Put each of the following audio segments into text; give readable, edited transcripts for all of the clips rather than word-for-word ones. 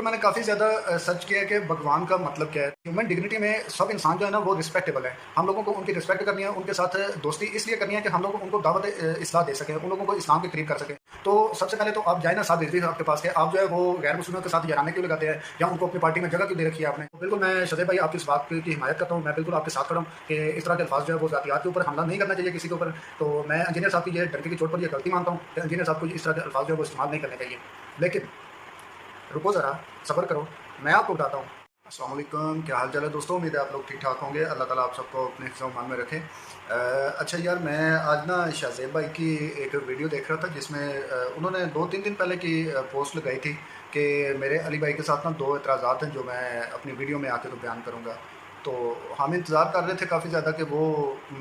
اوپر میں نے کافی زیادہ سرچ کیا کہ بھگوان کا مطلب کیا ہے. ہیومن ڈگنیٹی میں سب انسان جو ہے نا وہ رسپیکٹیبل ہے. ہم لوگوں کو ان کی رسپیکٹ کرنی ہے, ان کے ساتھ دوستی اس لیے کرنی ہے کہ ہم لوگ ان کو دعوت اصلاح دے سکیں, ان لوگوں کو اسلام کے قریب کر سکیں. تو سب سے پہلے تو آپ جائیں نا ساتھ آپ کے پاس کہ آپ جو ہے وہ غیر مسلموں کے ساتھ یارانے کیوں لگاتے ہیں یا ان کو اپنی پارٹی میں جگہ کیوں دے رکھی ہے آپ نے. بالکل میں شعیب بھائی آپ کی اس بات کی حمایت کرتا ہوں, میں بالکل آپ کے ساتھ کھڑا ہوں کہ اس طرح کے الفاظ جو ہے وہ ذاتیات کے اوپر حملہ نہیں کرنا چاہیے کسی کے اوپر. تو میں انجینئر صاحب کی یہ ڈنڈے کی چوٹ پر یہ غلطی مانتا ہوں کہ انجینئر صاحب کو اس طرح کے الفاظ جو ہے وہ استعمال نہیں کرنے چاہیے. لیکن رکو ذرا, صبر کرو, میں آپ کو بتاتا ہوں. السلام علیکم, کیا حال چال ہے دوستوں؟ امید ہے آپ لوگ ٹھیک ٹھاک ہوں گے. اللہ تعالیٰ آپ سب کو اپنے حفظ و امان میں رکھے. اچھا یار, میں آج نا شہزیب بھائی کی ایک ویڈیو دیکھ رہا تھا جس میں انہوں نے 2-3 دن پہلے کی پوسٹ لگائی تھی کہ میرے علی بھائی کے ساتھ نا 2 اعتراضات ہیں جو میں اپنی ویڈیو میں آ کے تو بیان کروں گا. تو ہم انتظار کر رہے تھے کافی زیادہ کہ وہ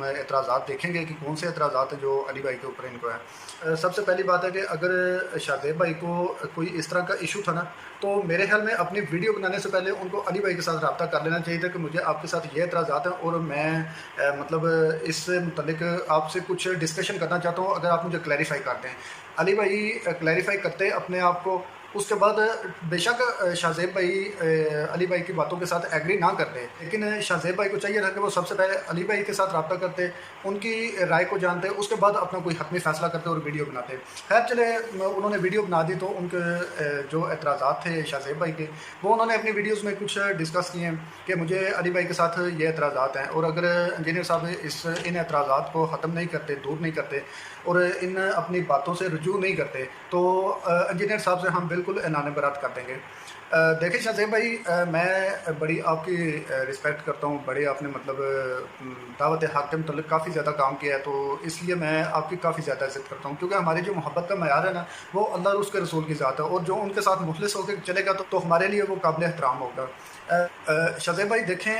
اعتراضات دیکھیں گے کہ کون سے اعتراضات ہیں جو علی بھائی کے اوپر ان کو ہے. سب سے پہلی بات ہے کہ اگر شہزیب بھائی کو کوئی اس طرح کا ایشو تھا نا تو میرے خیال میں اپنی ویڈیو بنانے سے پہلے ان کو علی بھائی کے ساتھ رابطہ کر لینا چاہیے تھا کہ مجھے آپ کے ساتھ یہ اعتراضات ہیں اور میں مطلب اس سے متعلق آپ سے کچھ ڈسکشن کرنا چاہتا ہوں, اگر آپ مجھے کلیریفائی کر دیں. علی بھائی کلیریفائی کرتے اپنے آپ کو, اس کے بعد بے شک شہزیب بھائی علی بھائی کی باتوں کے ساتھ ایگری نہ کرتے, لیکن شہزیب بھائی کو چاہیے تھا کہ وہ سب سے پہلے علی بھائی کے ساتھ رابطہ کرتے, ان کی رائے کو جانتے, اس کے بعد اپنا کوئی حتمی فیصلہ کرتے اور ویڈیو بناتے. خیر چلے, انہوں نے ویڈیو بنا دی تو ان کے جو اعتراضات تھے شہزیب بھائی کے وہ انہوں نے اپنی ویڈیوز میں کچھ ڈسکس کیے ہیں کہ مجھے علی بھائی کے ساتھ یہ اعتراضات ہیں, اور اگر انجینئر صاحب ان اعتراضات کو ختم نہیں کرتے, دور نہیں کرتے اور ان اپنی باتوں سے رجوع نہیں کرتے تو انجینئر صاحب سے ہم بالکل اعلان برات کر دیں گے. دیکھیں شہزیب بھائی, میں بڑی آپ کی رسپیکٹ کرتا ہوں, بڑے آپ نے مطلب دعوت حق کے متعلق کافی زیادہ کام کیا ہے, تو اس لیے میں آپ کی کافی زیادہ عزت کرتا ہوں کیونکہ ہماری جو محبت کا معیار ہے نا وہ اللہ اور اس کے رسول کی ذات ہے, اور جو ان کے ساتھ مخلص ہو کے چلے گا تو ہمارے لیے وہ قابل احترام ہوگا. شہزیب بھائی دیکھیں,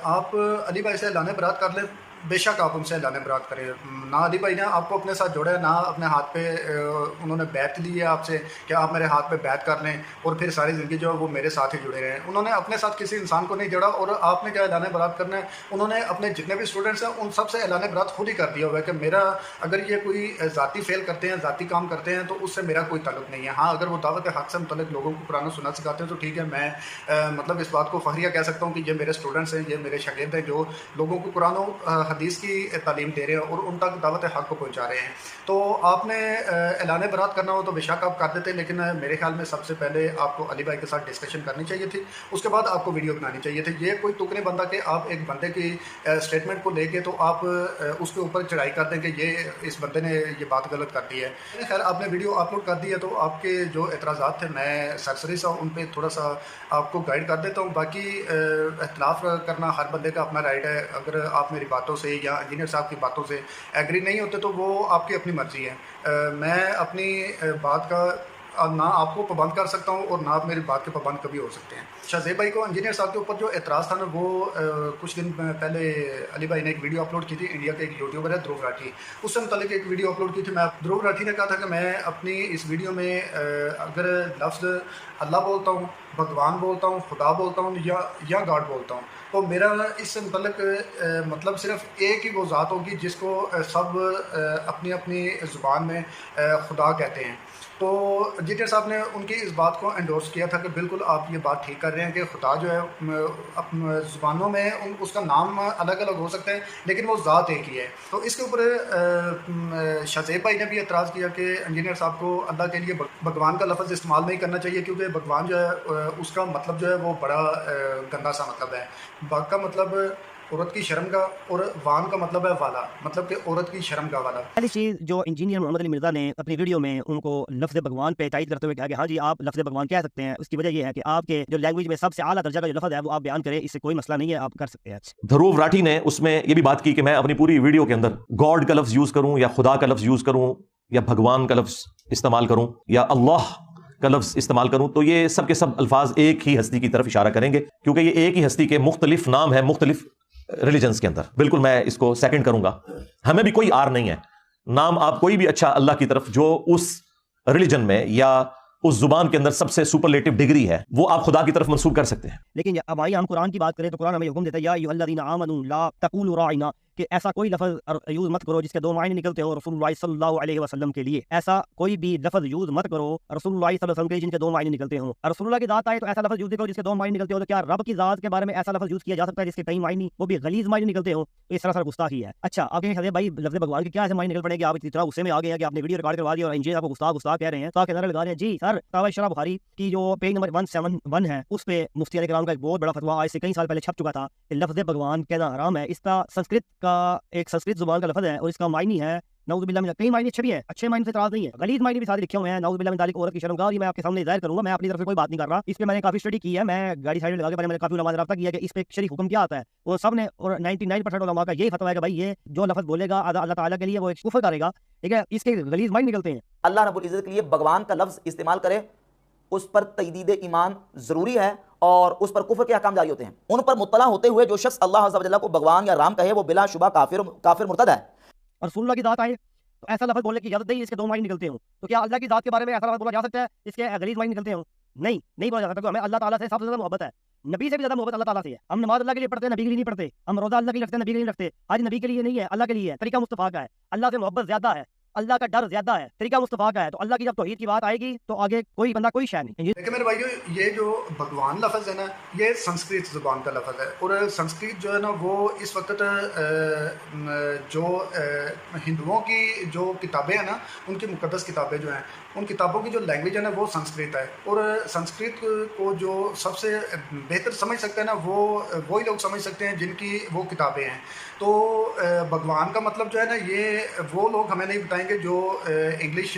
آپ علی بھائی سے اعلان برات کر لیں, بے شک آپ ان سے اعلان برات کریں. نہ علی بھائی نے آپ کو اپنے ساتھ جوڑا ہے, نہ اپنے ہاتھ پہ انہوں نے بیعت لی ہے آپ سے کہ آپ میرے ہاتھ پہ بیعت کر لیں اور پھر ساری زندگی جو ہے وہ میرے ساتھ ہی جڑے رہیں. انہوں نے اپنے ساتھ کسی انسان کو نہیں جوڑا, اور آپ نے کیا اعلان برات کرنا ہے, انہوں نے اپنے جتنے بھی اسٹوڈنٹس ہیں ان سب سے اعلان برات خود ہی کر دیا ہوا ہے کہ میرا اگر یہ کوئی ذاتی فیل کرتے ہیں, ذاتی کام کرتے ہیں تو اس سے میرا کوئی تعلق نہیں ہے. ہاں اگر وہ دعوت حق سے متعلق لوگوں کو قرآن و سنت سکھاتے ہیں تو ٹھیک ہے, میں مطلب اس بات کو فخریہ کہہ سکتا ہوں کہ یہ میرے اسٹوڈنٹس ہیں, یہ میرے شاگرد ہیں جو لوگوں کو قرآن و حدیث کی تعلیم دے رہے ہیں اور ان تک دعوت حق کو پہنچا رہے ہیں. تو آپ نے اعلان برات کرنا ہو تو بے شک آپ کر دیتے, لیکن میرے خیال میں سب سے پہلے آپ کو علی بھائی کے ساتھ ڈسکشن کرنی چاہیے تھی, اس کے بعد آپ کو ویڈیو بنانی چاہیے تھی. یہ کوئی تک نہیں بنتا کہ آپ ایک بندے کی اسٹیٹمنٹ کو لے کے تو آپ اس کے اوپر چڑھائی کر دیں کہ یہ اس بندے نے یہ بات غلط کر دی ہے. خیر آپ نے ویڈیو اپلوڈ کر دی ہے تو آپ کے جو اعتراضات تھے میں سرسری سا ان پہ تھوڑا سا آپ کو گائیڈ کر دیتا ہوں. باقی اختلاف کرنا ہر بندے کا اپنا رائٹ ہے, اگر آپ میری باتوں سے یا انجینئر صاحب کی باتوں سے ایگری نہیں ہوتے تو وہ آپ کی اپنی مرضی ہے. میں اپنی بات کا نہ آپ کو پابند کر سکتا ہوں اور نہ آپ میری بات کے پابند کبھی ہو سکتے ہیں. شہزیب بھائی کو انجینئر صاحب کے اوپر جو اعتراض تھا نا وہ کچھ دن پہلے علی بھائی نے ایک ویڈیو اپلوڈ کی تھی, انڈیا کے ایک یوٹیوبر ہے دھرو راٹھی, اس سے متعلق ایک ویڈیو اپلوڈ کی تھی. میں دھرو راٹھی نے کہا تھا کہ میں اپنی اس ویڈیو میں اگر لفظ اللہ بولتا ہوں, بھگوان بولتا ہوں, خدا بولتا ہوں یا گاڈ بولتا ہوں تو میرا اس سے متعلق مطلب صرف ایک ہی وہ ذات ہوگی جس کو سب اپنی اپنی زبان میں خدا کہتے ہیں. تو انجینئر صاحب نے ان کی اس بات کو انڈورس کیا تھا کہ بالکل آپ یہ بات ٹھیک کر رہے ہیں کہ خدا جو ہے زبانوں میں اس کا نام الگ الگ ہو سکتا ہے لیکن وہ ذات ایک ہی ہے. تو اس کے اوپر شہزیب بھائی نے بھی اعتراض کیا کہ انجینئر صاحب کو اللہ کے لیے بھگوان کا لفظ استعمال نہیں کرنا چاہیے کیونکہ بھگوان جو ہے اس کا مطلب جو ہے وہ بڑا گندا سا مطلب ہے. باغ کا مطلب عورت کی شرم کا, اور وان کا مطلب ہے والا, مطلب کہ عورت کی شرم کا والا. پہلی چیز جو انجینئر محمد علی مرزا نے اپنی ویڈیو میں ان کو لفظ بھگوان پہ تائید کرتے ہوئے کہا کہ ہاں جی آپ لفظ بھگوان کہہ سکتے ہیں, اس کی وجہ یہ ہے کہ آپ کے جو لینگویج میں سب سے اعلیٰ درجہ کا جو لفظ ہے وہ آپ بیان کریں, اس سے کوئی مسئلہ نہیں ہے, آپ کر سکتے ہیں. دھرو راٹھی نے اس میں یہ بھی بات کی کہ میں اپنی پوری ویڈیو کے اندر گاڈ کا لفظ یوز کروں یا خدا کا لفظ یوز کروں یا بھگوان کا لفظ استعمال کروں یا اللہ کا لفظ استعمال کروں تو یہ سب کے سب الفاظ ایک ہی ہستی کی طرف اشارہ کریں گے, کیونکہ یہ ایک ہی ہستی کے مختلف نام ہے مختلف ریلیجنز کے اندر. بالکل میں اس کو سیکنڈ کروں گا. ہمیں بھی کوئی آر نہیں ہے, نام آپ کوئی بھی اچھا اللہ کی طرف جو اس ریلیجن میں یا اس زبان کے اندر سب سے سپرلیٹو ڈگری ہے وہ آپ خدا کی طرف منسوب کر سکتے ہیں. لیکن اب آئیے ہم قرآن کی بات کریں تو قرآن ہمیں حکم دیتا ہے یا ایھا الذین آمنوا لا تقولوا راعنا, کہ ایسا کوئی لفظ یوز مت کرو جس کے دو معنی نکلتے ہو رسول اللہ صلی اللہ علیہ وسلم کے لیے. ایسا کوئی بھی لفظ یوز مت کرو رسول اللہ صلی اللہ علیہ وسلم کے جن کے دو معنی نکلتے ہوں. رسول اللہ کی ذات آئے تو ایسا لفظ یوز کرو جس کے دو معنی نکلتے ہو. تو کیا رب کی ذات کے بارے میں ایسا لفظ یوز کیا جا سکتا ہے جس کے کئی معنی وہ بھی غلیظ معنی نکلتے ہوں؟ اس طرح گستاخی ہے. اچھا آپ کہیں گے بھائی لفظ بھگوان کے کیا ایسے معنی نکل پڑے گا؟ آپ اتنا غصے میں آ گئے ہیں کہ آپ نے ویڈیو ریکارڈ کروا دیا اور انجینئر آپ کو گستاخ کہہ رہے ہیں، تاکہ نعرے لگا رہے ہیں. جی سر، فتاوی شرح بخاری کی جو پیج نمبر 171 ہے اس پہ مفتی علیہ کرام کا ایک بہت بڑا فتویٰ آج سے کئی سال پہلے چھپ چکا تھا کہ لفظ بھگوان کہنا حرام ہے. اس کا سنسکرت زبان کا لفظ ہے اور اس کا معنی ہے نعوذ باللہ من، کئی معنی اچھے بھی ہیں، اچھے معنی سے اعتراض نہیں ہے، غلیظ معنی بھی ساتھ لکھے ہوئے ہیں. نعوذ باللہ من ذالک، عورت کی شرمگاہ. یہ میں آپ کے سامنے ظاہر کروں گا، میں اپنی طرف سے کوئی بات نہیں کر رہا. اس پہ میں نے کافی اسٹڈی کی ہے، میں گاڑی سائڈ لگا کے میں نے کافی علماء سے رابطہ کیا کہ اس پہ شرعی حکم کیا آتا ہے. وہ سب نے اور 99% علماء کا یہی فتویٰ ہے کہ بھائی یہ جو لفظ بولے گا اللہ تعالیٰ کے لیے وہ ایک کفر کرے گا. ٹھیک ہے، اس کے غلیظ معنی نکلتے ہیں. اللہ رب العزت کے لیے بھگوان کا لفظ استعمال کرے اس پر تجدید ایمان ضروری ہے اور اس پر کفر کے احکام جاری ہوتے ہیں. ان پر مطلع ہوتے ہوئے جو شخص اللہ عز و جل کو بھگوان یا رام کہے وہ بلا شبہ کافر مرتد ہے. اور رسول اللہ کی ذات آئے تو ایسا لفظ بولنے کی اجازت نہیں، اس کے دو معنی نکلتے ہوں. تو کیا اللہ کی ذات کے بارے میں ایسا لفظ بولا جا سکتا ہے اس کے غلیظ معنی نکلتے ہوں؟ نہیں بولا جا سکتا. ہمیں اللہ تعالیٰ سے سب سے زیادہ محبت ہے، نبی سے بھی زیادہ محبت اللہ تعالیٰ سے ہے. ہم نماز اللہ کے لیے پڑھتے ہیں، نبی کے لیے نہیں پڑھتے. ہم روزہ اللہ کے لیے رکھتے ہیں، نبی کے لیے نہیں رکھتے. حج نبی کے لیے نہیں ہے، اللہ کے لیے ہے. طریقہ مصطفیٰ کا ہے. اللہ سے محبت زیادہ ہے، اللہ کا ڈر زیادہ ہے، طریقہ مصطفیٰ کا ہے. تو اللہ کی جب توحید کی بات آئے گی تو آگے کوئی بندہ کوئی شے نہیں. دیکھیں میرے بھائیو، یہ جو بھگوان لفظ ہے نا، یہ سنسکرت زبان کا لفظ ہے. اور سنسکرت جو ہے نا وہ اس وقت جو ہندوؤں کی جو کتابیں ہیں نا، ان کی مقدس کتابیں جو ہیں، ان کتابوں کی جو لینگویج ہے نا وہ سنسکرت ہے. اور سنسکرت کو جو سب سے بہتر سمجھ سکتے ہیں نا وہی لوگ سمجھ سکتے ہیں جن کی وہ کتابیں ہیں. تو بھگوان کا مطلب جو ہے نا، یہ وہ لوگ ہمیں نہیں بتائیں گے جو انگلش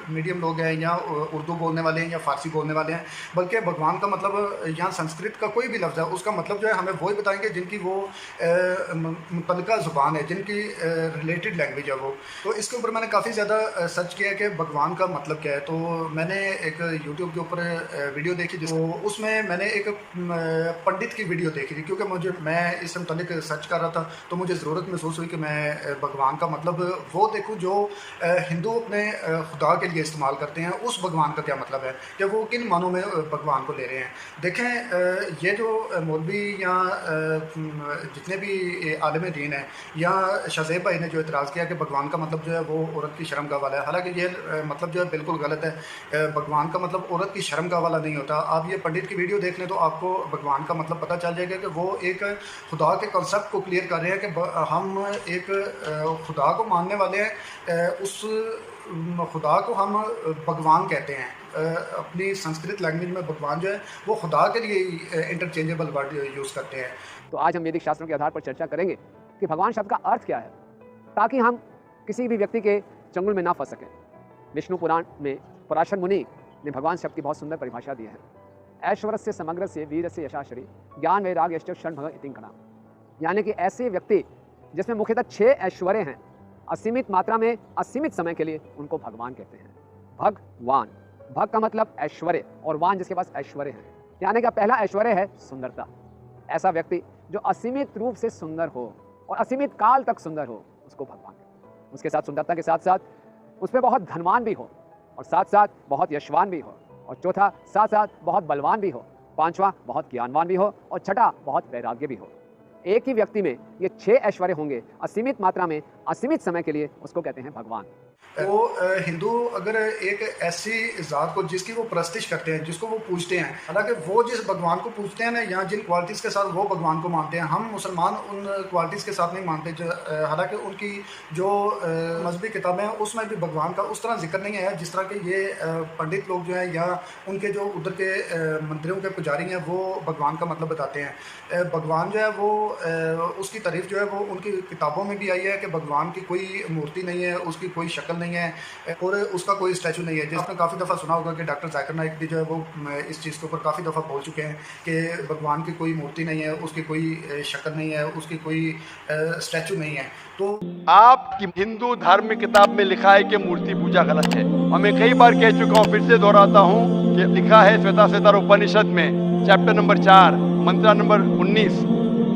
میڈیم لوگ ہیں یا اردو بولنے والے ہیں یا فارسی بولنے والے ہیں، بلکہ بھگوان کا مطلب یہاں سنسکرت کا کوئی بھی لفظ ہے اس کا مطلب جو ہے ہمیں وہی بتائیں گے جن کی وہ متعلقہ زبان ہے، جن کی ریلیٹڈ لینگویج ہے وہ. تو اس کے اوپر میں نے کافی زیادہ سرچ کیا کہ بھگوان کا مطلب کیا ہے. تو میں نے ایک یوٹیوب کے اوپر ویڈیو دیکھی اس میں میں نے ایک پنڈت کی ویڈیو دیکھی تھی، کیونکہ میں اس سے متعلق سرچ کر رہا تھا تو مجھے ضرورت محسوس ہوئی کہ میں بھگوان کا مطلب وہ دیکھوں جو ہندو اپنے خدا کے لیے استعمال کرتے ہیں. اس بھگوان کا کیا مطلب ہے کہ وہ کن معنوں میں بھگوان کو لے رہے ہیں. دیکھیں، یہ جو مولوی یا جتنے بھی عالم دین ہیں یا شاذیب بھائی نے جو اعتراض کیا کہ بھگوان کا مطلب جو ہے وہ عورت کی شرمگاہ والا ہے، حالانکہ یہ مطلب جو ہے بالکل غلط ہے. بھگوان کا مطلب عورت کی شرمگاہ والا نہیں ہوتا. آپ یہ پنڈت کی ویڈیو دیکھ لیں تو آپ کو بھگوان کا مطلب پتہ چل جائے گا کہ وہ ایک خدا کے کنسیپٹ کو کلیئر کر رہے ہیں کہ ہم ایک خدا کو ماننے والے ہیں، اس خدا کو ہم بھگوان کہتے ہیں. اپنی سنسکرت لینگویج میں بھگوان جو ہے وہ خدا کے لیے انٹرچینجیبل ورڈ یوز کرتے ہیں. تو آج ہم ویدک شاستروں کے آدھار پر چرچا کریں گے کہ بھگوان شبد کا ارتھ کیا ہے، تاکہ ہم کسی بھی ویکتی کے چنگل میں نہ پھنس سکیں. وشنو پران میں پراشر منی نے بھگوان شبد کی بہت سندر پریبھاشا دی ہے. ایشورت سے سمگر سے ویر سے یشاشری گیان ویراگ یشٹ شرن بھگ اتنکنا، یعنی کہ ایسے ویکتی جس میں مکھیتہ 6 ایشورے ہیں، اسیمت ماترا میں اسیمت سمے کے لیے ان کو بھگوان کہتے ہیں. بھگوان، بھگ کا مطلب ایشورے اور وان جس کے پاس ایشورے ہیں، یعنی کہ پہلا ایشورے ہے سندرتا. ایسا ویکتی جو اسیمت روپ سے سندر ہو اور اسیمت کال تک سندر ہو اس کو بھگوان کہتے ہیں. اس کے ساتھ سندرتا کے ساتھ ساتھ اس میں بہت دھنوان بھی ہو اور ساتھ ساتھ بہت یشوان بھی ہو، اور چوتھا ساتھ ساتھ بہت بلوان بھی ہو، پانچواں بہت گیانوان بھی ہو، اور چھٹا بہت ویراگیہ بھی ہو. ایک ہی ویکتی میں یہ 6 ایشورے ہوں گے اسیمت ماترا میں اسیمت سمے کے لیے، اس کو کہتے ہیں بھگوان. وہ ہندو اگر ایک ایسی ذات کو جس کی وہ پرستش کرتے ہیں، جس کو وہ پوجتے ہیں، حالانکہ وہ جس بھگوان کو پوجتے ہیں نا یا جن کوالٹیز کے ساتھ وہ بھگوان کو مانتے ہیں، ہم مسلمان ان کوالٹیز کے ساتھ نہیں مانتے. حالانکہ ان کی جو مذہبی کتابیں ہیں اس میں بھی بھگوان کا اس طرح ذکر نہیں ہے جس طرح کہ یہ پنڈت لوگ جو ہیں یا ان کے جو ادھر کے مندروں کے پجاری ہیں وہ بھگوان کا مطلب بتاتے ہیں. بھگوان جو ہے وہ اس کی تعریف جو ہے وہ ان کی کتابوں میں بھی آئی ہے کہ بھگوان کی کوئی مورتی نہیں ہے، اس کی کوئی شکل نہیں ہے اور اس کا کوئی اسٹیچو نہیں ہے. جس نے کافی دفعہ سنا ہوگا کہ ڈاکٹر ذاکر نائک بھی جو ہے وہ اس چیز کے اوپر کافی دفعہ بول چکے ہیں کہ بھگوان کی کوئی مورتی نہیں ہے، اس کی کوئی شکل نہیں ہے، اس کی کوئی اسٹیچو نہیں ہے. تو آپ کی ہندو دھارمک کتاب میں لکھا ہے کہ مورتی پوجا غلط ہے، اور میں کئی بار کہہ چکا ہوں، پھر سے دہراتا ہوں کہ لکھا ہے شویتا سوتر اپنشد میں چیپٹر نمبر 4 منترا نمبر 19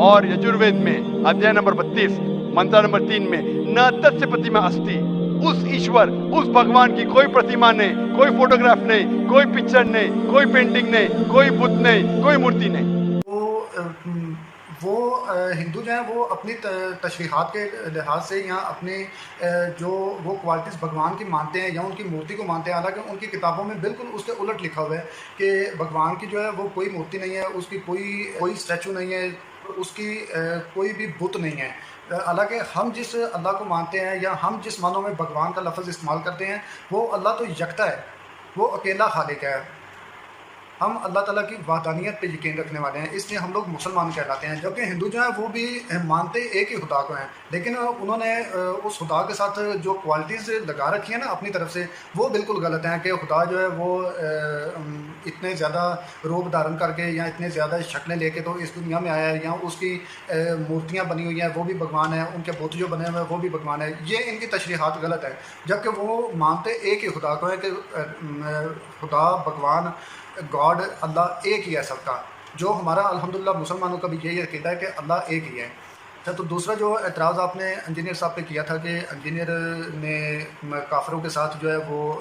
اور یجوروید میں ادھیائے نمبر 32 منترا نمبر 3 میں نہ تتسیہ پرتیما استی، اس ایشور اس بھگوان کی کوئی پرتیما نہیں، کوئی فوٹوگراف نہیں، کوئی پکچر نہیں، کوئی پینٹنگ نہیں، کوئی بت نہیں، کوئی مورتی نہیں. وہ ہندو جو ہیں وہ اپنی تشریحات کے لحاظ سے یا اپنے جو وہ کوالٹیز بھگوان کی مانتے ہیں یا ان کی مورتی کو مانتے ہیں، حالانکہ ان کی کتابوں میں بالکل اس کے الٹ لکھا ہوا ہے کہ بھگوان کی جو ہے وہ کوئی مورتی نہیں ہے، اس کی کوئی اسٹیچو نہیں ہے، اس کی کوئی بھی بت نہیں ہے۔ حالانکہ ہم جس اللہ کو مانتے ہیں یا ہم جس معنوں میں بھگوان کا لفظ استعمال کرتے ہیں، وہ اللہ تو یکتا ہے، وہ اکیلا خالق ہے۔ ہم اللہ تعالیٰ کی وحدانیت پہ یقین رکھنے والے ہیں، اس لیے ہم لوگ مسلمان کہلاتے ہیں، جبکہ ہندو جو ہیں وہ بھی مانتے ایک ہی خدا کو ہیں، لیکن انہوں نے اس خدا کے ساتھ جو کوالٹیز لگا رکھی ہیں نا اپنی طرف سے، وہ بالکل غلط ہیں کہ خدا جو ہے وہ اتنے زیادہ روپ دھارن کر کے یا اتنے زیادہ شکلیں لے کے تو اس دنیا میں آیا ہے، یا اس کی مورتیاں بنی ہوئی ہیں وہ بھی بھگوان ہیں، ان کے بت جو بنے ہوئے ہیں وہ بھی بھگوان ہے، یہ ان کی تشریحات غلط ہے، جبکہ وہ مانتے ایک ہی خدا کو ہے کہ خدا بھگوان گاڈ اللہ ایک ہی ہے سب کا، جو ہمارا الحمدللہ مسلمانوں کا بھی یہی عقیدہ ہے کہ اللہ ایک ہی ہے۔ اچھا، تو دوسرا جو اعتراض آپ نے انجینئر صاحب پہ کیا تھا کہ انجینئر نے کافروں کے ساتھ جو ہے وہ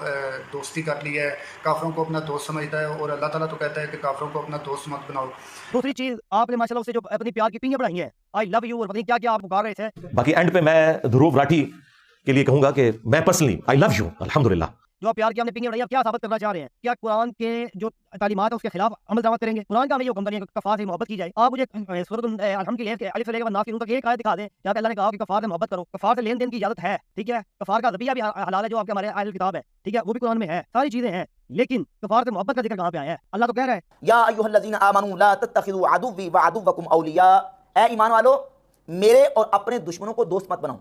دوستی کر لی ہے، کافروں کو اپنا دوست سمجھتا ہے، اور اللہ تعالیٰ تو کہتا ہے کہ کافروں کو اپنا دوست مت بناؤ۔ دوسری چیز آپ نے ماشاء اللہ اسے جو اپنی پیار کی پینگیں بڑھائی ہیں، آئی لو یو اور پتہ نہیں کیا کیا آپ پکار رہے تھے۔ باقی اینڈ پہ میں دھروب راٹھی کے لیے کہوں گا کہ میں پرسنلی آئی لو یو الحمدللہ۔ جو آپ پیار کی ہم نے پینگیں بڑھائی، آپ کیا ثابت کرنا چاہ رہے ہیں؟ کیا قرآن کے جو تعلیمات ہیں اس کے خلاف عمل درآمد کریں گے؟ قرآن کا ہمیں یہ حکم کریں کہ کفار سے محبت کی جائے۔ آپ مجھے سورۃ الحمد کی الف سے لے کر الناس تک ایک آیت دکھا دیں جہاں پہ اللہ نے کہا کہ کفار سے محبت کرو۔ کفار سے لین دین کی اجازت ہے، ٹھیک ہے، کفار کا ذبیحہ بھی حلال ہے جو آپ کے ہمارے اہل کتاب ہے، ٹھیک ہے، وہ بھی قرآن میں ہے، ساری چیزیں ہیں، لیکن کفار سے محبت کا ذکر کہاں پہ آیا ہے؟ اللہ تو کہہ رہا ہے یا ایھا الذین آمنوا لا تتخذوا عدوی وعدوکم اولیاء، اے ایمان والو میرے اور اپنے دشمنوں کو دوست مت بناؤ۔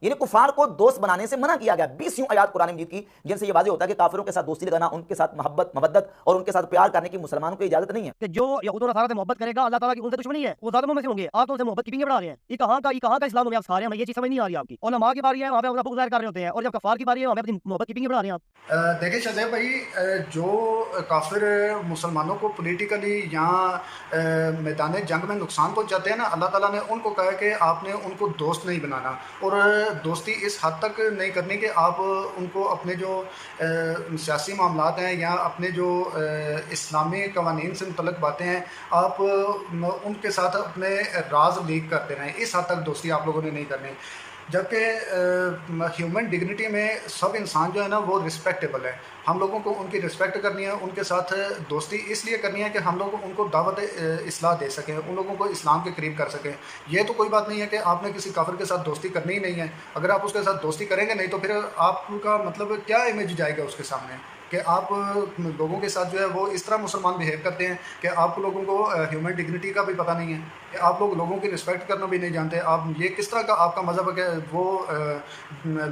یعنی کفار کو دوست بنانے سے منع کیا گیا۔ 20 آیات قرآن مجید کی جن سے یہ واضح ہوتا ہے کہ کافروں کے ساتھ دوستی لگانا، ان کے ساتھ محبت مودت اور ان کے ساتھ پیار کرنے کی مسلمانوں کو اجازت نہیں ہے۔ کہ جو یہود و نصارہ سے محبت کرے گا اللہ تعالیٰ کی ان سے دشمنی ہے، وہ ظالموں میں سے ہوں گے، آپ تو ان سے محبت کی پینگیں بڑھا رہے ہیں۔ یہ کہاں کا اسلام میں آپ سارے ہیں؟ یہ چیز سمجھ نہیں آ رہی آپ کی۔ علماء کی باری ہے وہاں پہ اپنا بغض ظاہر کر رہے ہوتے ہیں، اور جب کفار کی باری ہے وہاں پہ اپنی محبت کی پینگیں بڑھا رہے ہیں آپ۔ دیکھیں شہزاد بھائی، جو کافر مسلمانوں کو پولیٹیکلی یا میدان جنگ میں نقصان پہنچاتے ہیں نا، اللہ تعالیٰ نے ان کو کہا کہ آپ نے ان کو دوست نہیں بنانا، اور دوستی اس حد تک نہیں کرنی کہ آپ ان کو اپنے جو سیاسی معاملات ہیں یا اپنے جو اسلامی قوانین سے متعلق باتیں ہیں، آپ ان کے ساتھ اپنے راز لیک کرتے رہیں، اس حد تک دوستی آپ لوگوں نے نہیں کرنی۔ جبکہ ہیومن ڈگنیٹی میں سب انسان جو ہے نا وہ رسپیکٹیبل ہے، ہم لوگوں کو ان کی رسپیکٹ کرنی ہے، ان کے ساتھ دوستی اس لیے کرنی ہے کہ ہم لوگ ان کو دعوت اصلاح دے سکیں، ان لوگوں کو اسلام کے قریب کر سکیں۔ یہ تو کوئی بات نہیں ہے کہ آپ نے کسی کافر کے ساتھ دوستی کرنی ہی نہیں ہے، اگر آپ اس کے ساتھ دوستی کریں گے نہیں تو پھر آپ کا مطلب کیا امیج جائے گا اس کے سامنے کہ آپ لوگوں کے ساتھ جو ہے وہ اس طرح مسلمان بیہیو کرتے ہیں کہ آپ لوگوں کو ہیومن ڈگنیٹی کا بھی پتہ نہیں ہے، کہ آپ لوگ لوگوں کی رسپیکٹ کرنا بھی نہیں جانتے۔ آپ یہ کس طرح کا آپ کا مذہب ہے کہ وہ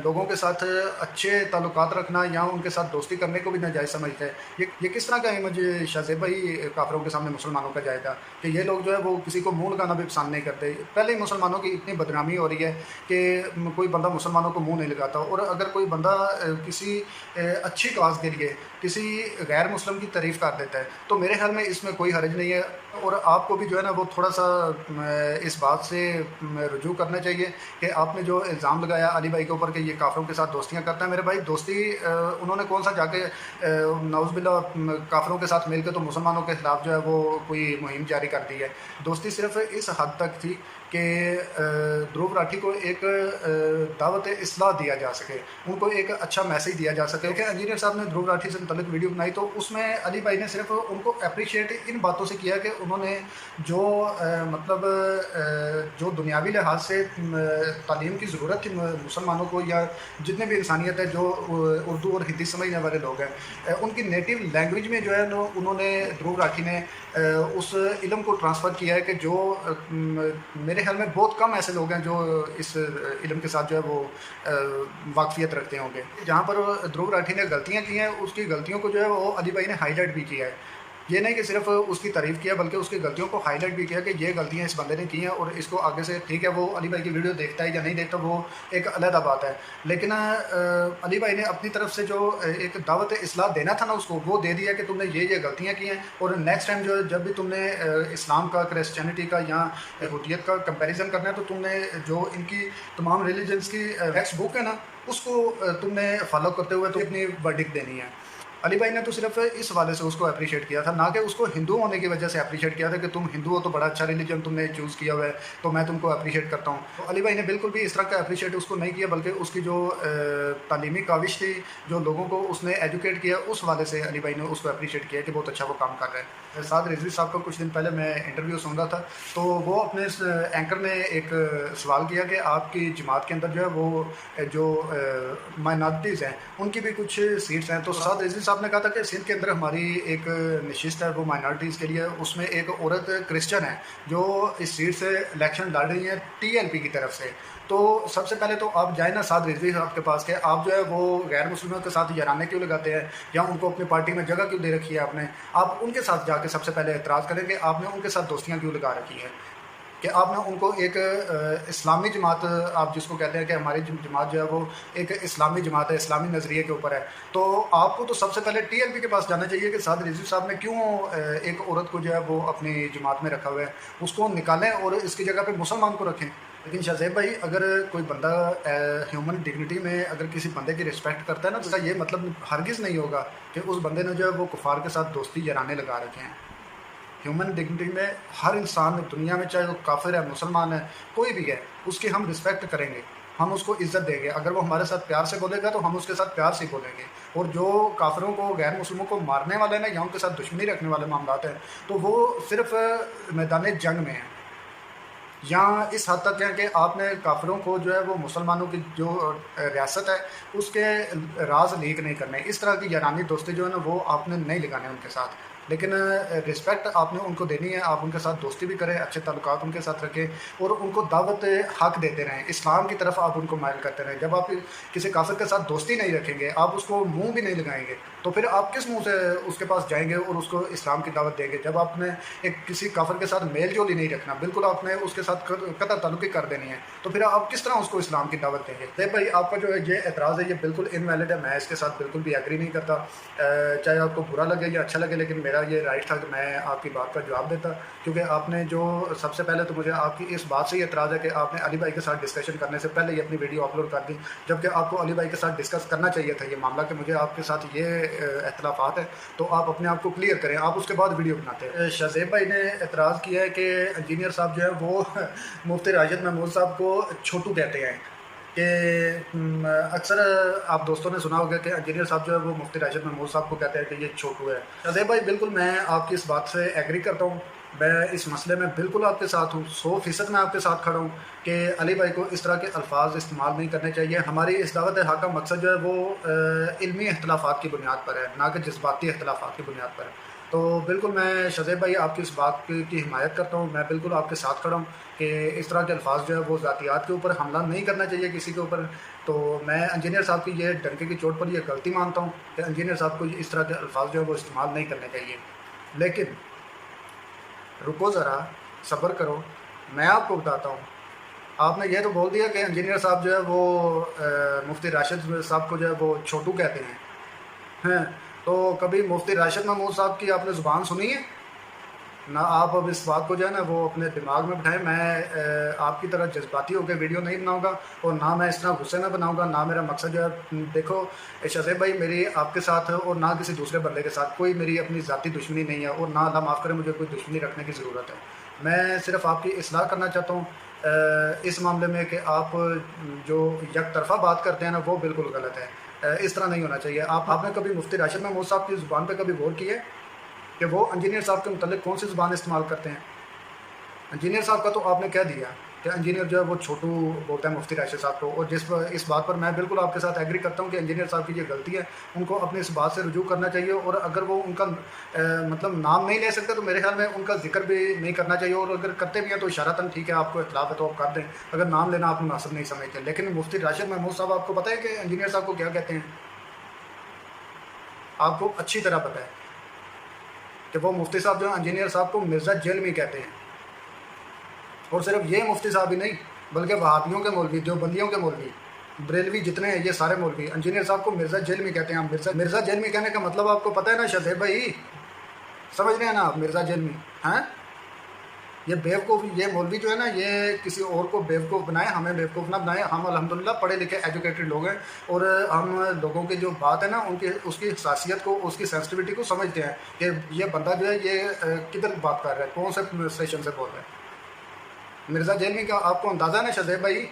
لوگوں کے ساتھ اچھے تعلقات رکھنا یا ان کے ساتھ دوستی کرنے کو بھی ناجائز سمجھتے ہیں؟ یہ کس طرح کا امیج شہزاد بھائی کافروں کے سامنے مسلمانوں کا جائے گا کہ یہ لوگ جو ہے وہ کسی کو منہ لگانا بھی پسند نہیں کرتے؟ پہلے ہی مسلمانوں کی اتنی بدنامی ہو رہی ہے کہ کوئی بندہ مسلمانوں کو منہ نہیں لگاتا، اور اگر کوئی بندہ کسی اچھی کاز کے لیے کسی غیر مسلم کی تعریف کر دیتا ہے تو میرے خیال میں اس میں کوئی حرج نہیں ہے، اور آپ کو بھی جو ہے نا وہ تھوڑا سا اس بات سے رجوع کرنا چاہیے کہ آپ نے جو الزام لگایا علی بھائی کے اوپر کہ یہ کافروں کے ساتھ دوستیاں کرتا ہے، میرے بھائی دوستی انہوں نے کون سا جا کے نعوذ باللہ کافروں کے ساتھ مل کے تو مسلمانوں کے خلاف جو ہے وہ کوئی مہم جاری کر دی ہے۔ دوستی صرف اس حد تک تھی کہ دھروب راٹھی کو ایک دعوت اصلاح دیا جا سکے، ان کو ایک اچھا میسیج دیا جا سکے۔ کہ انجینئر صاحب نے دھروب راٹھی سے متعلق ویڈیو بنائی تو اس میں علی بھائی نے صرف ان کو اپریشیٹ ان باتوں سے کیا کہ انہوں نے جو مطلب جو دنیاوی لحاظ سے تعلیم کی ضرورت تھی مسلمانوں کو یا جتنے بھی انسانیت ہے جو اردو اور ہندی سمجھنے والے لوگ ہیں، ان کی نیٹو لینگویج میں جو ہے انہوں نے دھروب راٹھی نے اس علم کو ٹرانسفر کیا ہے کہ جو میرے خیال میں بہت کم ایسے لوگ ہیں جو اس علم کے ساتھ جو ہے وہ واقفیت رکھتے ہوں گے۔ جہاں پر دھروب راٹھی نے غلطیاں کی ہیں اس کی غلطیوں کو جو ہے وہ علی بھائی نے ہائی لائٹ بھی کیا ہے، یہ نہیں کہ صرف اس کی تعریف کیا بلکہ اس کی غلطیوں کو ہائی لائٹ بھی کیا کہ یہ غلطیاں اس بندے نے کی ہیں اور اس کو آگے سے ٹھیک ہے وہ علی بھائی کی ویڈیو دیکھتا ہے یا نہیں دیکھتا وہ ایک علیحدہ بات ہے، لیکن علی بھائی نے اپنی طرف سے جو ایک دعوت اصلاح دینا تھا نا اس کو وہ دے دیا کہ تم نے یہ غلطیاں کی ہیں، اور نیکسٹ ٹائم جو جب بھی تم نے اسلام کا کرسچینٹی کا یا یہودیت کا کمپیریزن کرنا ہے تو تم نے جو ان کی تمام ریلیجنس کی ٹیکسٹ بک ہے نا اس کو تم نے فالو کرتے ہوئے تو اپنی ورڈکٹ دینی ہے۔ علی بھائی نے تو صرف اس حوالے سے اس کو اپریشیٹ کیا تھا، نہ کہ اس کو ہندو ہونے کی وجہ سے اپریشیٹ کیا تھا کہ تم ہندو ہو تو بڑا اچھا ریلیجن تم نے چوز کیا ہوا ہے تو میں تم کو اپریشیٹ کرتا ہوں. تو علی بھائی نے بالکل بھی اس طرح کا اپریشیٹ اس کو نہیں کیا، بلکہ اس کی جو تعلیمی کاوش تھی، جو لوگوں کو اس نے ایجوکیٹ کیا، اس حوالے سے علی بھائی نے اس کو اپریشیٹ کیا کہ بہت اچھا وہ کام کر رہے ہیں. سعد رضوی صاحب کا کچھ دن پہلے میں انٹرویو سن رہا تھا، تو وہ اپنے اینکر نے ایک سوال کیا کہ آپ کی جماعت کے اندر جو ہے وہ جو مائنارٹیز ہیں ان کی بھی کچھ سیٹس ہیں. تو سعد رضوی صاحب نے کہا تھا کہ سندھ کے اندر ہماری ایک نشست ہے وہ مائنارٹیز کے لیے، اس میں ایک عورت کرسچن ہے جو اس سیٹ سے الیکشن لڑ رہی ہیں TLP کی طرف سے. تو سب سے پہلے تو آپ جائیں نا سعد رضوی صاحب کے پاس کہ آپ جو ہے وہ غیر مسلموں کے ساتھ یارانے کیوں لگاتے ہیں، یا ان کو اپنی پارٹی میں جگہ کیوں دے رکھی ہے آپ نے. آپ ان کے ساتھ جا کے سب سے پہلے اعتراض کریں کہ آپ نے ان کے ساتھ دوستیاں کیوں لگا رکھی ہیں، کہ آپ نے ان کو ایک اسلامی جماعت، آپ جس کو کہتے ہیں کہ ہماری جماعت جو ہے وہ ایک اسلامی جماعت ہے، اسلامی نظریے کے اوپر ہے. تو آپ کو تو سب سے پہلے TLP کے پاس جانا چاہیے کہ سعد رضوی صاحب نے کیوں ایک عورت کو جو ہے وہ اپنی جماعت میں رکھا ہوا ہے، اس کو نکالیں اور اس کی جگہ پہ مسلمان کو رکھیں. لیکن شہزیب بھائی، اگر کوئی بندہ ہیومن ڈگنیٹی میں اگر کسی بندے کی رسپیکٹ کرتا ہے نا، تو اس کا یہ مطلب ہرگز نہیں ہوگا کہ اس بندے نے جو ہے وہ کفار کے ساتھ دوستی یارانے لگا رکھے ہیں. ہیومن ڈگنیٹی میں ہر انسان دنیا میں، چاہے وہ کافر ہے، مسلمان ہے، کوئی بھی ہے، اس کی ہم رسپیکٹ کریں گے، ہم اس کو عزت دیں گے. اگر وہ ہمارے ساتھ پیار سے بولے گا تو ہم اس کے ساتھ پیار سے بولیں گے. اور جو کافروں کو، غیر مسلموں کو مارنے والے ہیں یا ان کے ساتھ دشمنی رکھنے والے معاملات ہیں، تو وہ صرف میدان جنگ میں ہیں. یا اس حد تک ہے کہ آپ نے کافروں کو جو ہے وہ مسلمانوں کی جو ریاست ہے اس کے راز لیک نہیں کرنے. اس طرح کی یارانی دوستی جو ہے نا وہ آپ نے نہیں لگانے ان کے ساتھ. لیکن رسپیکٹ آپ نے ان کو دینی ہے، آپ ان کے ساتھ دوستی بھی کریں، اچھے تعلقات ان کے ساتھ رکھیں اور ان کو دعوت حق دیتے رہیں، اسلام کی طرف آپ ان کو مائل کرتے رہیں. جب آپ کسی کافر کے ساتھ دوستی نہیں رکھیں گے، آپ اس کو منہ بھی نہیں لگائیں گے، تو پھر آپ کس منہ سے اس کے پاس جائیں گے اور اس کو اسلام کی دعوت دیں گے؟ جب آپ نے ایک کسی کافر کے ساتھ میل جول ہی نہیں رکھنا، بالکل آپ نے اس کے ساتھ قطع تعلقی کر دینی ہے، تو پھر آپ کس طرح اس کو اسلام کی دعوت دیں گے؟ دیکھ بھائی، آپ کا جو ہے یہ اعتراض ہے یہ بالکل انویلڈ ہے، میں اس کے ساتھ بالکل بھی ایگری نہیں کرتا، چاہے آپ کو برا لگے یا اچھا لگے، لیکن میرا یہ رائٹ تھا کہ میں آپ کی بات کا جواب دیتا. کیونکہ آپ نے جو سب سے پہلے تو مجھے آپ کی اس بات سے یہ اعتراض ہے کہ آپ نے علی بھائی کے ساتھ ڈسکشن کرنے سے پہلے ہی اپنی ویڈیو اپلوڈ کر دی، جبکہ آپ کو علی بھائی کے ساتھ ڈسکس کرنا چاہیے تھا یہ معاملہ کہ مجھے آپ کے ساتھ یہ اختلافات ہیں، تو آپ اپنے آپ کو کلیئر کریں، آپ اس کے بعد ویڈیو بناتے ہیں. شہزیب بھائی نے اعتراض کیا ہے کہ انجینئر صاحب جو ہے وہ مفتی راشد محمود صاحب کو چھوٹو کہتے ہیں، کہ اکثر آپ دوستوں نے سنا ہوگا کہ انجینئر صاحب جو ہے وہ مفتی راشد محمود صاحب کو کہتے ہیں کہ یہ چھوٹو ہے. شہزیب بھائی، بالکل میں آپ کی اس بات سے ایگری کرتا ہوں، میں اس مسئلے میں بالکل آپ کے ساتھ ہوں، 100% میں آپ کے ساتھ کھڑا ہوں کہ علی بھائی کو اس طرح کے الفاظ استعمال نہیں کرنے چاہیے. ہماری اس دعوت حق کا مقصد جو ہے وہ علمی اختلافات کی بنیاد پر ہے، نہ کہ جذباتی اختلافات کی بنیاد پر ہے. تو بالکل میں شہزیب بھائی آپ کی اس بات کی حمایت کرتا ہوں، میں بالکل آپ کے ساتھ کھڑا ہوں کہ اس طرح کے الفاظ جو ہے وہ ذاتیات کے اوپر حملہ نہیں کرنا چاہیے کسی کے اوپر. تو میں انجینئر صاحب کی یہ ڈنکے کی چوٹ پر یہ غلطی مانتا ہوں کہ انجینئر صاحب کو اس طرح کے الفاظ جو ہے وہ استعمال نہیں کرنے چاہیے. لیکن رکو ذرا، صبر کرو، میں آپ کو بتاتا ہوں. آپ نے یہ تو بول دیا کہ انجینئر صاحب جو ہے وہ مفتی راشد صاحب کو جو ہے وہ چھوٹو کہتے ہیں، تو کبھی مفتی راشد محمود صاحب کی آپ نے زبان سنی ہے؟ نہ. آپ اب اس بات کو جو ہے نا وہ اپنے دماغ میں بٹھائیں. میں آپ کی طرح جذباتی ہو کے ویڈیو نہیں بناؤں گا اور نہ میں اس طرح غصے میں بناؤں گا. نہ میرا مقصد جو ہے، دیکھو شہزیب بھائی، میری آپ کے ساتھ اور نہ کسی دوسرے بندے کے ساتھ کوئی میری اپنی ذاتی دشمنی نہیں ہے، اور نہ اللہ معاف کرے مجھے کوئی دشمنی رکھنے کی ضرورت ہے. میں صرف آپ کی اصلاح کرنا چاہتا ہوں اس معاملے میں کہ آپ جو یک طرفہ بات کرتے ہیں نا وہ بالکل غلط ہے. اس طرح نہیں ہونا چاہیے. آپ نے کبھی مفتی راشد محمود صاحب کی زبان پہ کبھی غور کی ہے کہ وہ انجینئر صاحب کے متعلق کون سی زبان استعمال کرتے ہیں؟ انجینئر صاحب کا تو آپ نے کہہ دیا کہ انجینئر جو ہے وہ چھوٹو بولتا ہے مفتی راشد صاحب کو، اور اس بات پر میں بالکل آپ کے ساتھ ایگری کرتا ہوں کہ انجینئر صاحب کی یہ غلطی ہے، ان کو اپنے اس بات سے رجوع کرنا چاہیے. اور اگر وہ ان کا مطلب نام نہیں لے سکتے تو میرے خیال میں ان کا ذکر بھی نہیں کرنا چاہیے، اور اگر کرتے بھی ہیں تو اشارتاً ٹھیک ہے، آپ کو اختلاف ہے تو آپ کر دیں، اگر نام لینا آپ مناسب نہیں سمجھتے. لیکن مفتی راشد محمود صاحب آپ کو پتہ ہے کہ انجینئر صاحب کو کیا کہتے ہیں؟ آپ کو اچھی طرح پتہ ہے کہ وہ مفتی صاحب جو ہیں انجینئر صاحب کو مرزا جیلمی کہتے ہیں. اور صرف یہ مفتی صاحب ہی نہیں بلکہ وہابیوں کے مولوی، دیوبندیوں کے مولوی، بریلوی جتنے ہیں یہ سارے مولوی انجینئر صاحب کو مرزا جیلمی کہتے ہیں. مرزا جیلمی کہنے کا مطلب آپ کو پتہ ہے نا شہزیب بھائی؟ سمجھ رہے ہیں نا آپ؟ مرزا جیلمی ہیں یہ بیوقوف، یہ مولوی جو ہے نا یہ کسی اور کو بیوقوف بنائے، ہمیں بیوقوف نہ بنائے. ہم الحمدللہ پڑھے لکھے ایجوکیٹڈ لوگ ہیں اور ہم لوگوں کی جو بات ہے نا ان کی اس کی حساسیت کو، اس کی سینسٹیوٹی کو سمجھتے ہیں کہ یہ بندہ جو ہے یہ کدھر بات کر رہا ہے، کون سے اسٹیشن سے بول رہا ہے. مرزا جیلوی کا آپ کو اندازہ ہے نا شذیب بھائی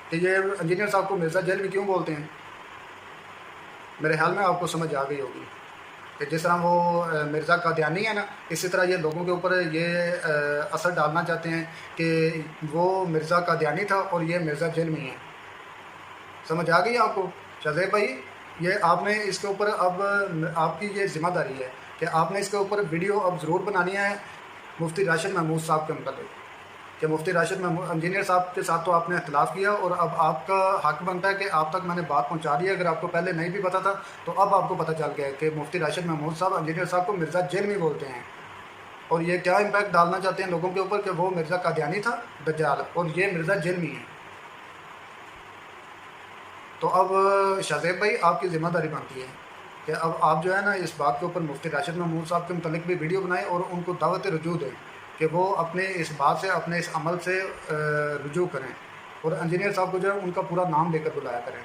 کہ یہ انجینئر صاحب کو مرزا جیلوی کیوں بولتے ہیں؟ میرے خیال میں آپ کو سمجھ آ گئی ہوگی کہ جس طرح وہ مرزا قادیانی ہے نا، اسی طرح یہ لوگوں کے اوپر یہ اثر ڈالنا چاہتے ہیں کہ وہ مرزا قادیانی تھا اور یہ مرزا جیلوی ہے. سمجھ آ گئی آپ کو شذیب بھائی؟ یہ آپ نے اس کے اوپر اب آپ کی یہ ذمہ داری ہے کہ آپ نے اس کے اوپر ویڈیو اب ضرور بنانی ہے مفتی راشد محمود صاحب کے متعلق، کہ مفتی راشد محمود انجینئر صاحب کے ساتھ تو آپ نے اختلاف کیا اور اب آپ کا حق بنتا ہے کہ آپ تک میں نے بات پہنچا دی ہے. اگر آپ کو پہلے نہیں بھی پتا تھا تو اب آپ کو پتہ چل گیا کہ مفتی راشد محمود صاحب انجینئر صاحب کو مرزا جیلوی بولتے ہیں اور یہ کیا امپیکٹ ڈالنا چاہتے ہیں لوگوں کے اوپر کہ وہ مرزا قادیانی تھا دجال اور یہ مرزا جیلوی ہے. تو اب شذیب بھائی آپ کی ذمہ داری بنتی ہے کہ اب آپ جو ہے نا اس بات کے اوپر مفتی راشد محمود صاحب کے متعلق بھی ویڈیو بنائیں اور ان کو دعوت رجوع دیں کہ وہ اپنے اس بات سے، اپنے اس عمل سے رجوع کریں اور انجینئر صاحب کو جو ہے ان کا پورا نام لے کر بلایا کریں،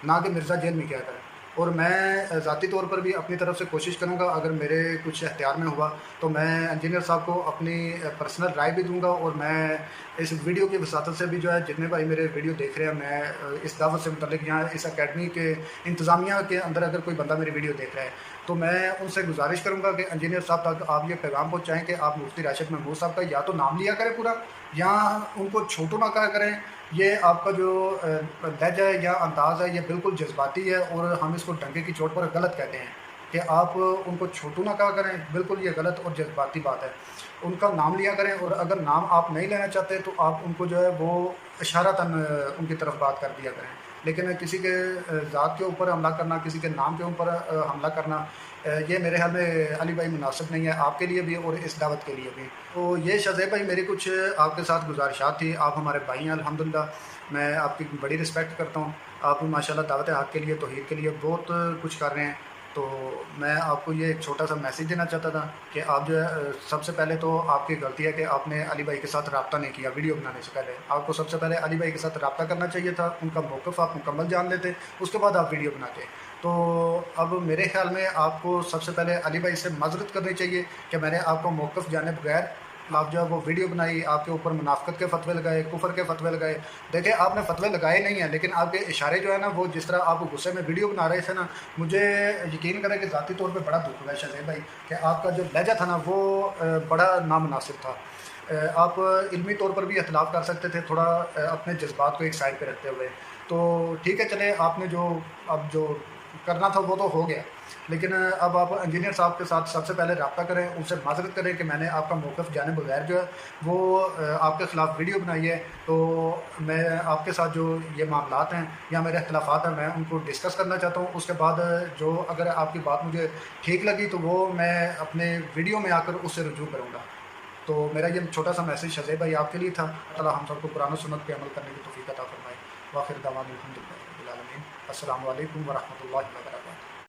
نہ کہ مرزا جیلوی کیا کریں. اور میں ذاتی طور پر بھی اپنی طرف سے کوشش کروں گا، اگر میرے کچھ اختیار میں ہوا تو میں انجینئر صاحب کو اپنی پرسنل رائے بھی دوں گا اور میں اس ویڈیو کی وساطت سے بھی جو ہے جتنے بھائی میرے ویڈیو دیکھ رہے ہیں، میں اس دعوت سے متعلق یہاں اس اکیڈمی کے انتظامیہ کے اندر اگر کوئی بندہ میری ویڈیو دیکھ رہا ہے تو میں ان سے گزارش کروں گا کہ انجینئر صاحب تک آپ یہ پیغام پہنچائیں کہ آپ مفتی راشد محمود صاحب کا یا تو نام لیا کریں پورا، یا ان کو چھوٹو نہ کہا کریں. یہ آپ کا جو لہجہ ہے یا انداز ہے یہ بالکل جذباتی ہے اور ہم اس کو ڈنگے کی چوٹ پر غلط کہتے ہیں کہ آپ ان کو چھوٹو نہ کہا کریں. بالکل یہ غلط اور جذباتی بات ہے. ان کا نام لیا کریں اور اگر نام آپ نہیں لینا چاہتے تو آپ ان کو جو ہے وہ اشارتاً ان کی طرف بات کر دیا کریں. لیکن کسی کے ذات کے اوپر حملہ کرنا، کسی کے نام کے اوپر حملہ کرنا، یہ میرے خیال میں علی بھائی مناسب نہیں ہے آپ کے لیے بھی اور اس دعوت کے لیے بھی. تو یہ شذیب بھائی میری کچھ آپ کے ساتھ گزارشات تھی. آپ ہمارے بھائی ہیں الحمدللہ، میں آپ کی بڑی رسپیکٹ کرتا ہوں. آپ ماشاءاللہ دعوت حق کے لیے، توحید کے لیے بہت کچھ کر رہے ہیں. تو میں آپ کو یہ ایک چھوٹا سا میسیج دینا چاہتا تھا کہ آپ جو ہے سب سے پہلے تو آپ کی غلطی ہے کہ آپ نے علی بھائی کے ساتھ رابطہ نہیں کیا ویڈیو بنانے سے پہلے. آپ کو سب سے پہلے علی بھائی کے ساتھ رابطہ کرنا چاہیے تھا، ان کا موقف آپ مکمل جان لیتے، اس کے بعد آپ ویڈیو بناتے. تو اب میرے خیال میں آپ کو سب سے پہلے علی بھائی سے معذرت کرنی چاہیے کہ میں نے آپ کو موقف جانے بغیر آپ جو ہے وہ ویڈیو بنائی، آپ کے اوپر منافقت کے فتوے لگائے، کفر کے فتوے لگائے. دیکھیں آپ نے فتوے لگائے نہیں ہیں لیکن آپ کے اشارے جو ہے نا وہ جس طرح آپ غصے میں ویڈیو بنا رہے تھے نا، مجھے یقین کریں کہ ذاتی طور پہ بڑا دکھ ہوا ہے شذیب بھائی کہ آپ کا جو لہجہ تھا نا وہ بڑا نامناسب تھا. آپ علمی طور پر بھی اختلاف کر سکتے تھے تھوڑا اپنے جذبات کو ایک سائڈ پہ رکھتے ہوئے. تو ٹھیک ہے چلے، آپ نے جو کرنا تھا وہ تو ہو گیا، لیکن اب آپ انجینئر صاحب کے ساتھ سب سے پہلے رابطہ کریں، ان سے معذرت کریں کہ میں نے آپ کا موقف جانے بغیر جو ہے وہ آپ کے خلاف ویڈیو بنائی ہے. تو میں آپ کے ساتھ جو یہ معاملات ہیں یا میرے اختلافات ہیں میں ان کو ڈسکس کرنا چاہتا ہوں. اس کے بعد جو اگر آپ کی بات مجھے ٹھیک لگی تو وہ میں اپنے ویڈیو میں آ کر اس سے رجوع کروں گا. تو میرا یہ چھوٹا سا میسیج شذیب بھائی آپ کے لیے تھا. اللہ ہم سب کو قرآن و سنت پہ عمل کرنے کی توفیق عطا فرمائے. وآخر دعوانا الحمدللہ رب العالمین. السلام علیکم ورحمۃ اللہ وبرکاتہ.